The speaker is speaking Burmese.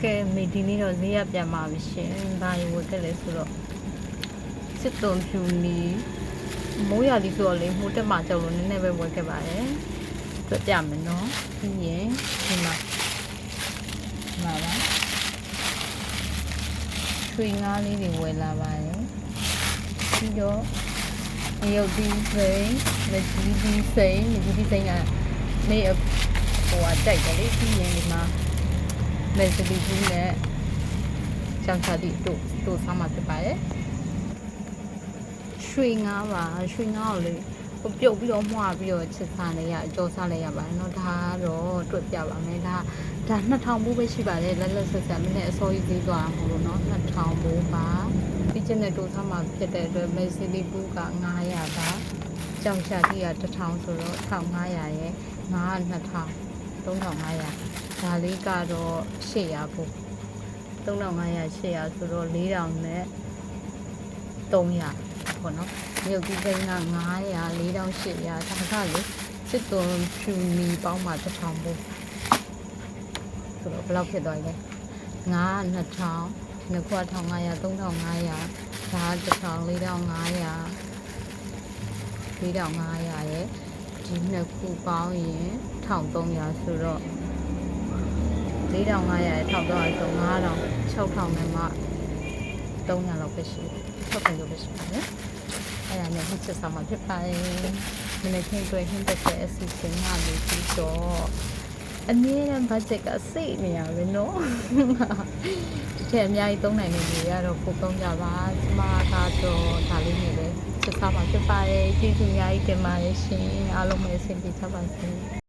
ကဲမိဒီနေ့တော့ဈေးရပြန်ပါပြီရှင်။ဒါရေဝတ်ခဲ့လဲဆိုတော့စစ်သွန်ဖြူနီမိုးရသည်ဆိုတော့လေမိုးတက်မှကြောက်လို့နည်းနည်းပဲဝတ်ခဲ့ပါတယ်။တွေ့ပြမယ်နော်။ပြီးရင်ဒီမှာပါရွှေငါးလေးတွေဝယ်လာပါတယ်။ပြီးတော့ရုပ်သီးစိမ်းမကြီးသီးစိမ်းကနေဟိုတိုက်တယ်လေပြီးရင်ဒီမှာမဲစလီဘူးနဲ့ချန်ချာတီတို့ဆောင်းမှာဖြစ်ပါတယ်ရွှေငါးပါရွှေငါးကိုလေပြုတ်ပြီးတော့မှားပြီးတော့ချစ်စားနေရအကျော်စားလိုက်ရပါတယ်เนาะဒါကတော့တွေ့ပြပါမယ်ဒါ2000ဘူးပဲရှိပါတယ်လက်ဆက်ဆက်မင်းနဲ့အစောကြီးသေးသွားမှာလို့เนาะ2000ဘူးပါပြီးချင်းတဲ့တို့ဆောင်းမှာဖြစ်တဲ့အတွက်မဲစလီဘူးက900ပါကြောင်ချာတီက1000ဆိုတော့1500ရဲ့ငါး2000 3500ဒါလေးကတော့800ပို့3500 800ဆိုတော့4000နဲ့300ပေါ့နော်မြုပ်ပြီးစိမ်းက900 4800ဒါကလေစစ်သွန်ဖြူနီပေါင်းမှ1000ပို့ဆိုတော့ဘယ်လောက်ဖြစ်သွားလဲ9 2000နှစ်ခွ1500 3500ဒါ1000 4500 4500ရဲ့ဒီနှစ်ခုပေါင်းရင်1300ဆိုတော့4500ရဲ့1300ဆို9000 6000နဲ့မှ300လောက်ပဲရှိတယ်6000လောက်ပဲရှိတယ်အဲ့ဒါနဲ့ဟစ်ချက်ဆောင်မှာဖြစ်ပါတယ်မနေ့ကတွေ့ဟင်းတက်တဲ့အစီအစဉ်ကလေးပြီးတော့အနည်းနဲ့ဘတ်ဂျက်ကစိတ်နေရပဲနော်ဒီထက်အများကြီးသုံးနိုင်တဲ့လူတွေကတော့ပိုသုံးကြပါကျမကတော့ဒါလေးနဲ့ပဲချက်ဆောင်မှာဖြစ်ပါတယ်ကျေးဇူးအများကြီးတင်ပါတယ်ရှင်အားလုံးပဲအဆင်ပြေကြပါစေ